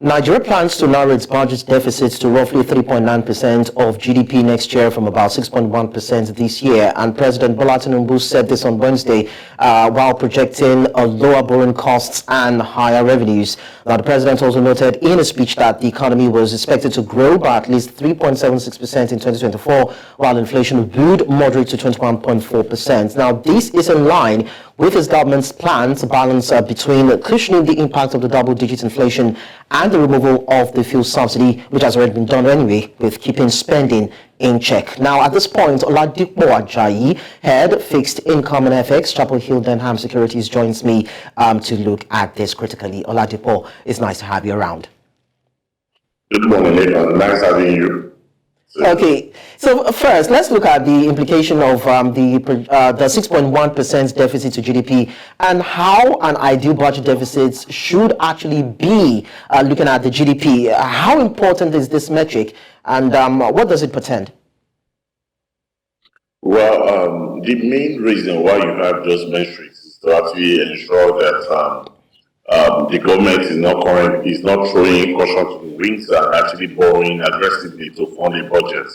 Nigeria plans to narrow its budget deficits to roughly 3.9% of GDP next year from about 6.1% this year. And President Bola Tinubu said this on Wednesday while projecting lower borrowing costs and higher revenues. Now, the president also noted in a speech that the economy was expected to grow by at least 3.76% in 2024, while inflation would moderate to 21.4%. Now, this is in line with his government's plan to balance between cushioning the impact of the double-digit inflation and the removal of the fuel subsidy, which has already been done anyway, with keeping spending in check. Now, at this point, Oladipo Ajayi, head fixed income and FX, Chapel Hill Denham Securities, joins me to look at this critically. Oladipo, it's nice to have you around. Good morning, Nathan. Nice having you. Okay, so first, let's look at the implication of the 6.1% deficit to GDP and how an ideal budget deficit should actually be looking at the GDP. How important is this metric, and what does it portend? Well, the main reason why you have those metrics is to actually ensure that the government is not throwing caution to the winds and actually borrowing aggressively to fund a budget.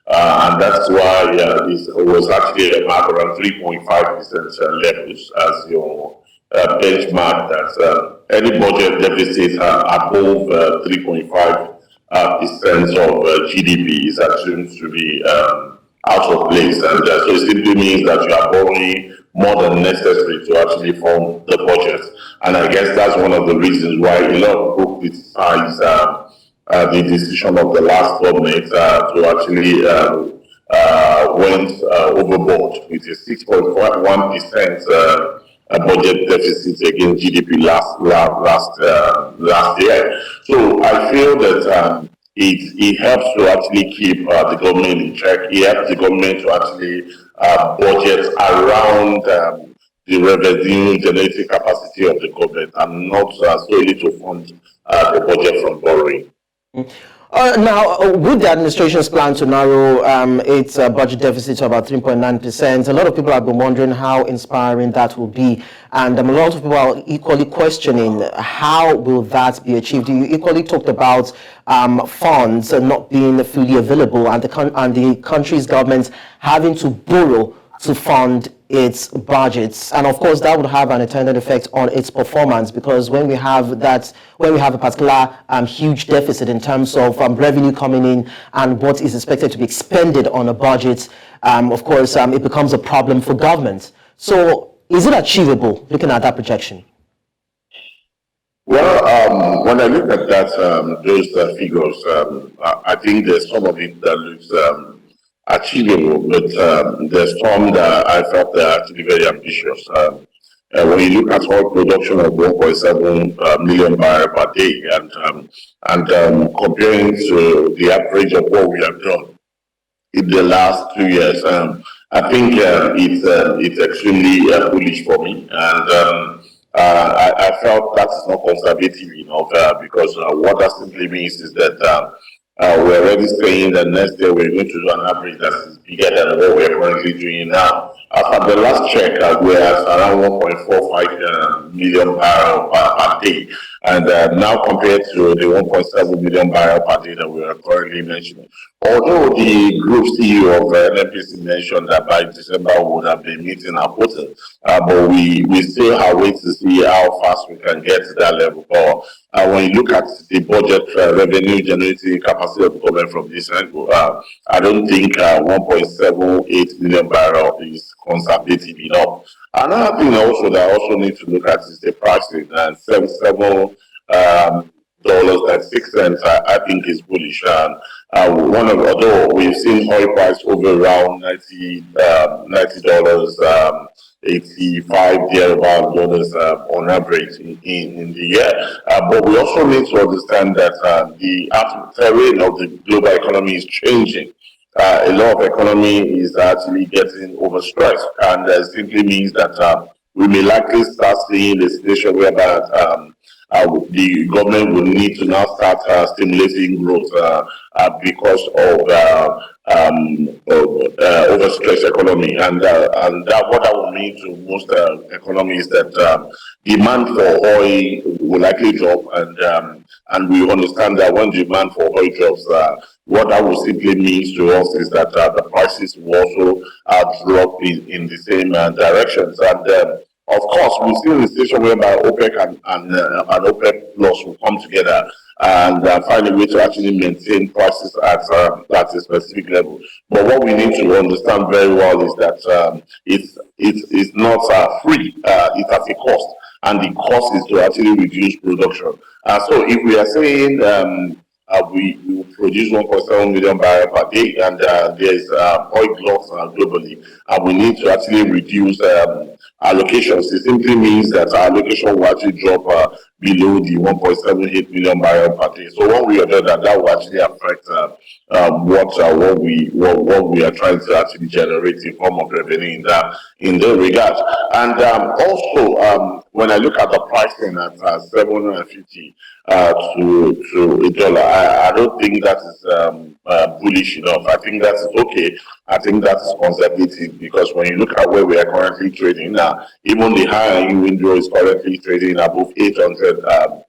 And that's why it was actually a mark around 3.5% levels as your benchmark, that any budget deficit above 3.5% of GDP is assumed to be out of place. And so it simply means that you are borrowing more than necessary to actually fund the budget. And I guess that's one of the reasons why a lot of people criticize the decision of the last government to actually went overboard with a 6.1% budget deficit against GDP last year. So I feel that it helps to actually keep the government in check. It helps the government to actually budget around the revenue generating capacity of the government and not solely to fund the budget from borrowing. Now, with the administration's plan to narrow its budget deficit to about 3.9%, a lot of people have been wondering how inspiring that will be. And a lot of people are equally questioning how will that be achieved. You equally talked about funds not being fully available and the country's government having to borrow to fund its budgets, and of course that would have an attendant effect on its performance, because when we have a particular huge deficit in terms of revenue coming in and what is expected to be expended on a budget, of course it becomes a problem for government. So is it achievable looking at that projection? Well, when I look at that, those figures, I think there's some of it that looks achievable, but there's some that I felt are actually very ambitious. When you look at oil production of 1.7 million barrels per day and comparing to the average of what we have done in the last 2 years, I think it's extremely bullish for me, and I felt that's not conservative enough because what that simply means is that we're already saying that next year we're going to do an average that is bigger than what we're currently doing now. After the last check, we're at around 1.45 million barrels per day. And now compared to the 1.7 million barrels per day that we are currently mentioning. Although the group CEO of NNPC mentioned that by December we would have been meeting our quota, but we still have wait to see how fast we can get to that level. But when you look at the budget revenue generating capacity of the government from this angle, I don't think 1.78 million barrels is conservative enough. Another thing also that I also need to look at is the pricing, and $77.06 I think is bullish. Although we've seen oil price over around $90, $85 dollars on average in the year, but we also need to understand that the terrain of the global economy is changing. A lot of economy is actually getting overstressed, and simply means that we may likely start seeing the situation whereby the government will need to now start stimulating growth because of overstressed economy, and that what that will mean to most economies that demand for oil will likely drop, and we understand that when demand for oil drops, what that will simply mean to us is that the prices will also drop in the same directions. And of course, we're still in a situation whereby OPEC and OPEC Plus will come together and find a way to actually maintain prices at a specific level. But what we need to understand very well is that it's not free. It has a cost, and the cost is to actually reduce production. So if we are saying we will produce 1.7 million barrels per day, and there's oil glut globally, and we need to actually reduce allocations. It simply means that our allocation will actually drop below the 1.78 million barrels per day. So when we are doing that, that will actually affect what we are trying to actually generate in form of revenue in that regard. And also, when I look at the pricing at 750 to $1, I don't think that is bullish enough. I think that's okay. I think that's conservative, because when you look at where we are currently trading now, even the higher window is currently trading above 800. The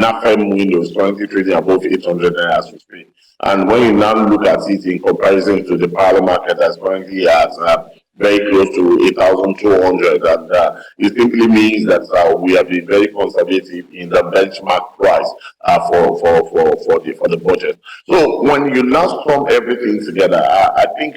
NAFEM window is currently trading above 800 as we speak. And when you now look at it in comparison to the parallel market that's currently at very close to 8,200, and it simply means that we have been very conservative in the benchmark price for the budget. So when you now sum everything together, I think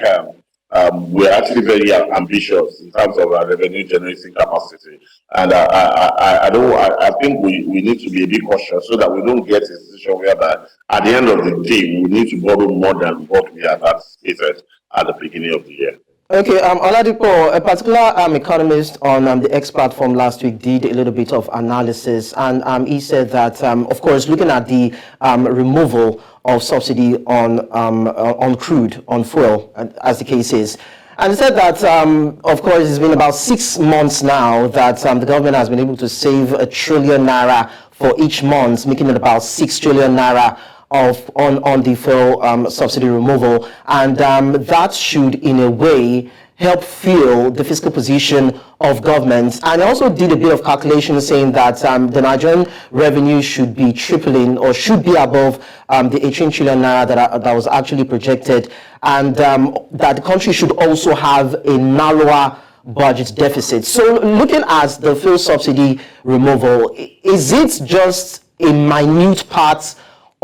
we're actually very ambitious in terms of our revenue generating capacity, and I think we need to be a bit cautious so that we don't get a situation whereby at the end of the day we need to borrow more than what we had anticipated at the beginning of the year. Okay, Oladipo, a particular economist on the X platform last week did a little bit of analysis, and he said that, of course, looking at the removal of subsidy on crude, on fuel, as the case is, and he said that, of course, it's been about 6 months now that the government has been able to save ₦1 trillion for each month, making it about 6 trillion naira on the fuel subsidy removal, and that should in a way help fuel the fiscal position of government. And I also did a bit of calculation saying that the Nigerian revenue should be tripling, or should be above the 18 trillion naira that was actually projected, and that the country should also have a narrower budget deficit. So looking at the fuel subsidy removal, is it just a minute part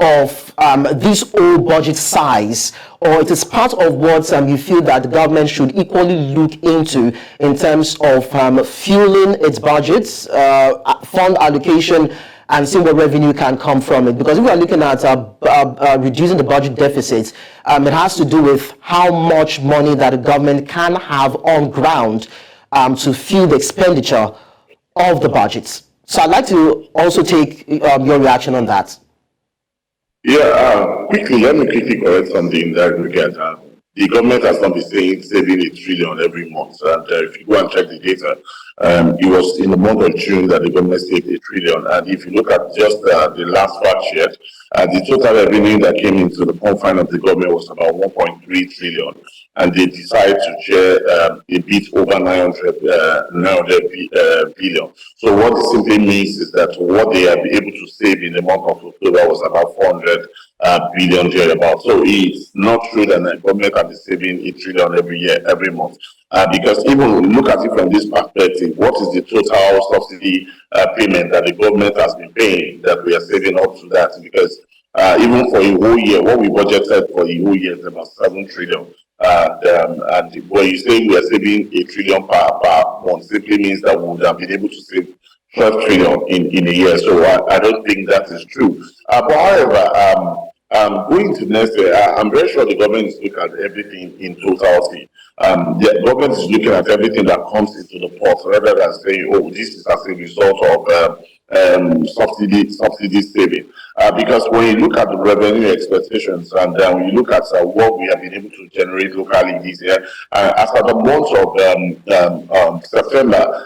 of this whole budget size, or it is part of what you feel that the government should equally look into in terms of fueling its budgets, fund allocation, and see what revenue can come from it? Because if we are looking at reducing the budget deficit, it has to do with how much money that the government can have on ground to fuel the expenditure of the budgets. So I'd like to also take your reaction on that. Yeah, let me quickly correct something in that regard. The government has not been saving $1 trillion every month. And if you go and check the data, it was in the month of June that the government saved $1 trillion. And if you look at just the last fact sheet, the total revenue that came into the confine of the government was about 1.3 trillion. And they decided to share a bit over 900 billion. So what it simply means is that what they have been able to save in the month of October was about 400 billion thereabout. So it's not true that the government can be saving $1 trillion every year, every month. Because even look at it from this perspective, what is the total subsidy payment that the government has been paying that we are saving up to that? Because even for a whole year, what we budgeted for a whole year is about 7 trillion. And when you say we are saving $1 trillion per month, simply means that we would have been able to save 12 trillion in a year. So I don't think that is true. But however, going to next year, I'm very sure the government is looking at everything in totality. The government is looking at everything that comes into the pot, rather than saying, oh, this is as a result of subsidy saving. Because when you look at the revenue expectations and when you look at what we have been able to generate locally this year, as of the month of September,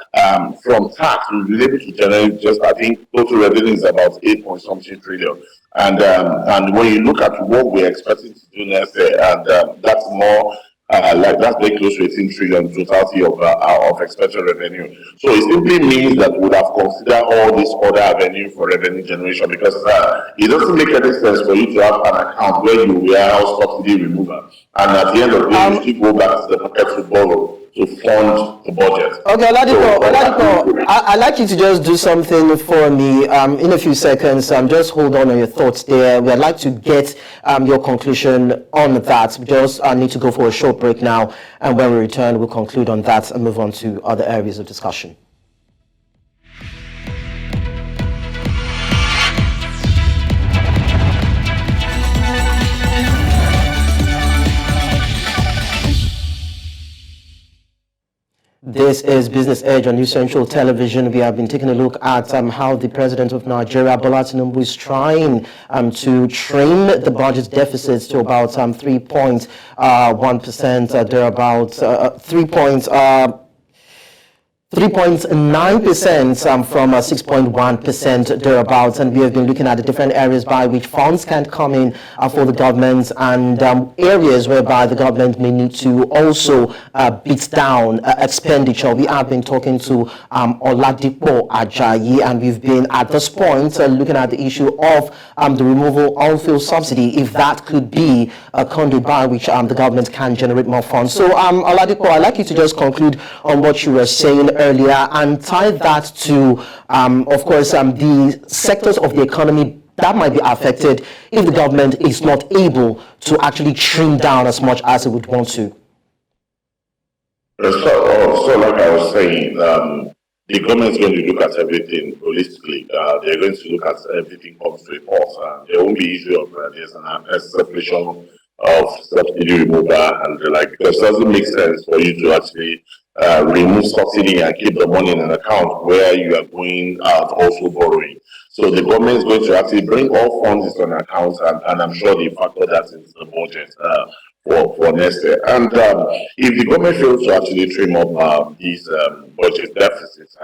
from tax, we've been able to generate just, I think, total revenue is about 8 point something trillion. And when you look at what we're expecting to do next year, and that's more that's very close to 18 trillion totality of expected revenue. So it simply means that we would have considered all these other avenue for revenue generation, because it doesn't make any sense for you to have an account where you warehouse subsidy removal, and at the end of the day, you still go back to the pocket to borrow to fund the budget. Okay, Oladipo, I'd like you to just do something for me in a few seconds. Just hold on your thoughts there. We'd like to get your conclusion on that. We just need to go for a short break now, and when we return, we'll conclude on that and move on to other areas of discussion. This is Business Edge on New Central Television. We have been taking a look at how the President of Nigeria, Bola Tinubu, is trying to trim the budget deficits to about 3.1%, thereabouts, 3.9% from 6.1% thereabouts, and we have been looking at the different areas by which funds can come in for the government, and areas whereby the government may need to also beat down expenditure. We have been talking to Oladipo Ajayi, and we've been at this point looking at the issue of the removal of fuel subsidy, if that could be a conduit by which the government can generate more funds. So Oladipo, I'd like you to just conclude on what you were saying earlier and tie that to, of course, the sectors of the economy that might be affected if the government is not able to actually trim down as much as it would want to. So like I was saying, the government is going to look at everything holistically. They're going to look at everything comes to a pause. The only issue of there's an separation of subsidy removal and the like, because it doesn't make sense for you to actually remove subsidy and keep the money in an account where you are going out also borrowing. So the government is going to actually bring all funds into an account, and I'm sure they factor that into the budget for next year. And if the government fails to actually trim up these budget deficits,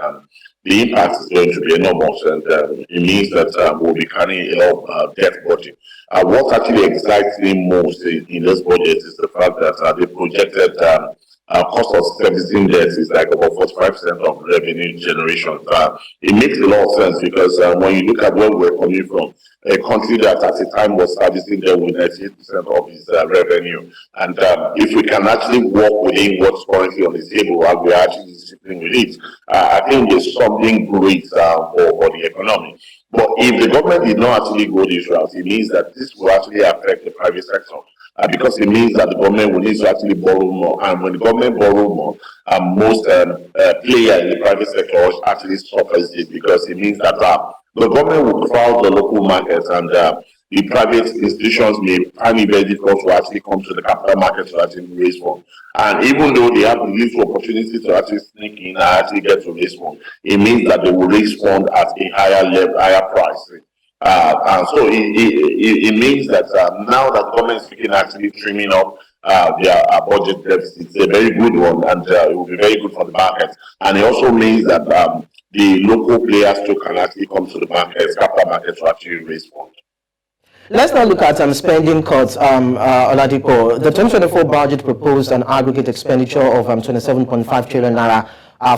the impact is going to be enormous, and it means that we'll be carrying a lot of debt budget. What actually excites me most in this budget is the fact that the projected cost of servicing debt is like about 45% of revenue generation. It makes a lot of sense, because when you look at where we're coming from, a country that at the time was servicing debt with 98% of its revenue, and if we can actually work within what's currently on the table and we're actually sitting with it, I think there's something great for the economy. But if the government did not actually go this route, it means that this will actually affect the private sector. Because it means that the government will need to actually borrow more, and when the government borrows more, most players in the private sector actually suffers it, because it means that the government will crowd the local markets, and the private institutions may find it very difficult to actually come to the capital market to actually raise funds. And even though they have the little opportunity to actually sneak in and actually get to raise funds, it means that they will raise funds at a higher level, higher price. And so it means that now that the government is looking at actually trimming up their budget deficit, it's a very good one, and it will be very good for the market. And it also means that the local players too can actually come to the markets, capital markets, to actually raise funds. Let's now look at spending cuts, Oladipo. The 2024 budget proposed an aggregate expenditure of 27.5 trillion naira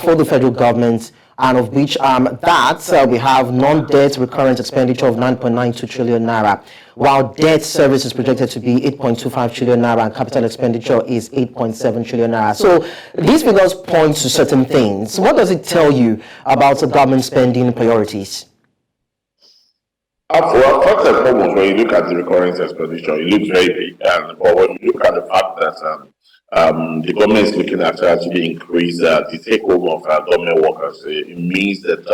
for the federal government, and of which we have non-debt recurrent expenditure of 9.92 trillion naira, while debt service is projected to be 8.25 trillion naira and capital expenditure is 8.7 trillion naira. So these figures point to certain things. What does it tell you about the government spending priorities? Well, first and foremost, when you look at the recurrent expenditure, it looks very big. But when you look at the fact that the government is looking at actually increase the take home of government workers, it means that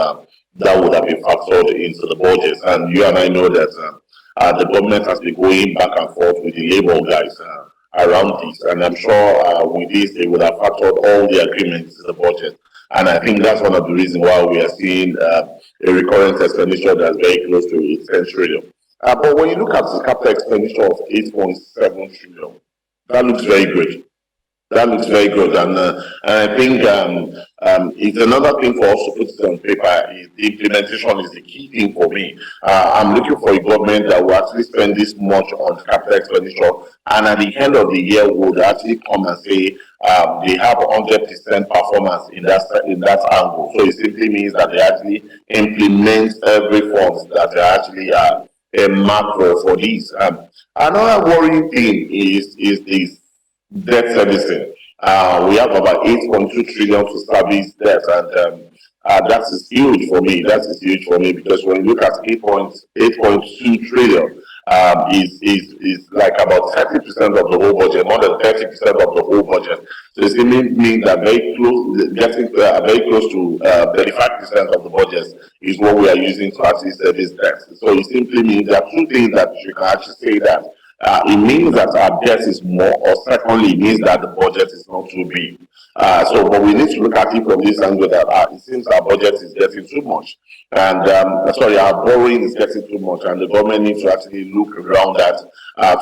that would have been factored into the budget. And you and I know that the government has been going back and forth with the labor guys around this. And I'm sure with this, they would have factored all the agreements in the budget. And I think that's one of the reasons why we are seeing a recurrent expenditure that's very close to 10 trillion. But when you look at the capital expenditure of 8.7 trillion, that looks very good. That looks very good, and I think it's another thing for us to put it on paper. The implementation is the key thing for me. I'm looking for a government that will actually spend this much on capital expenditure, and at the end of the year would actually come and say they have 100% performance in that angle. So it simply means that they actually implement every fund that they actually a macro for this. Another worrying thing is this debt servicing. We have about 8.2 trillion to service debt, and that is huge for me. That is huge for me because when you look at 8.2 trillion, is like about 30% of the whole budget, more than 30% of the whole budget. So it simply means that getting very close to 35% of the budget is what we are using to actually service debt. So it simply means there are two things that you can actually say that. It means that our debt is more, or secondly, it means that the budget is not too big. But we need to look at it from this angle that it seems our budget is getting too much, and our borrowing is getting too much, and the government needs to actually look around that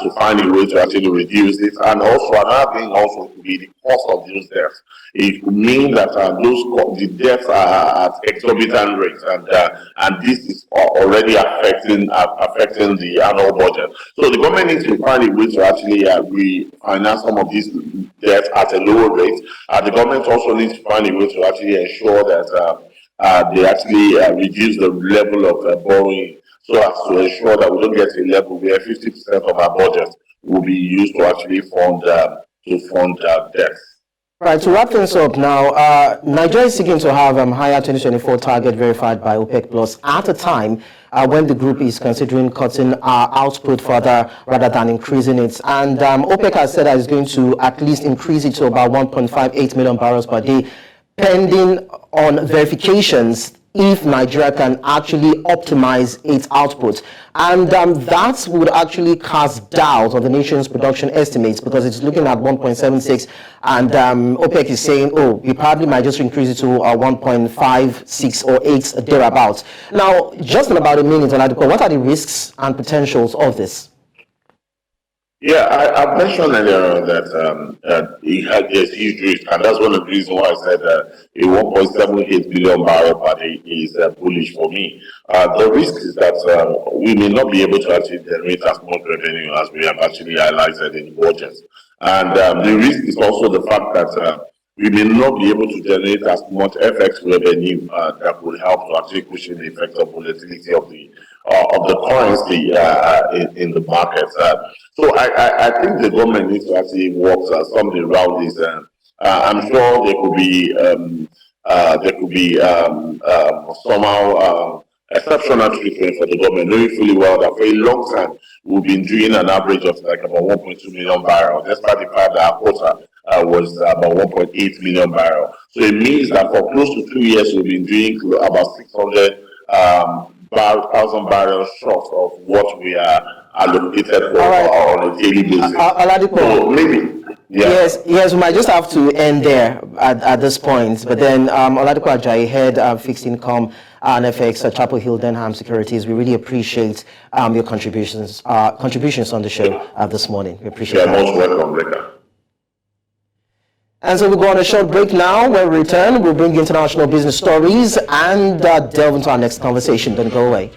to find a way to actually reduce it. And also another thing also could be the cost of those debts. It could mean that the debts are at exorbitant rates, and this is already affecting the annual budget. So the government needs to find a way to actually refinance some of these debts at a lower rate. The government also needs to find a way to actually ensure that they actually reduce the level of borrowing, so as to ensure that we don't get to a level where 50% of our budget will be used to actually fund debts. Right, to wrap things up now, Nigeria is seeking to have higher 2024 target verified by OPEC Plus at a time when the group is considering cutting output further rather than increasing it. And OPEC has said that it's going to at least increase it to about 1.58 million barrels per day, pending on verifications if Nigeria can actually optimize its output. And that would actually cast doubt on the nation's production estimates because it's looking at 1.76, and OPEC is saying, oh, we probably might just increase it to 1.56 or 8 thereabouts. Now, just in about a minute, Oladipo, what are the risks and potentials of this? Yeah, I mentioned earlier that there's huge risk, and that's one of the reasons why I said a 1.78 billion barrel per day is bullish for me. The risk is that we may not be able to actually generate as much revenue as we have actually highlighted in the budget. And the risk is also the fact that we may not be able to generate as much FX revenue that would help to actually cushion the effect of volatility of the currency in the market. So I think the government needs to actually work something around this. I'm sure there could be somehow exceptional treatment for the government, knowing fully well that for a long time we've been doing an average of like about 1.2 million barrels, despite the fact that our quota was about 1.8 million barrels. So it means that for close to 2 years we've been doing about 600,000 barrels short of what we are allocated for on a daily basis. So maybe. Yeah. Yes, we might just have to end there at this point. But then, Oladipo Ajayi, head fixed income and FX at Chapel Hill Denham Securities. We really appreciate your contributions on the show this morning. We appreciate it. You're most welcome, Rika. And so we'll go on a short break now. When we return, we'll bring international business stories and delve into our next conversation. Don't go away.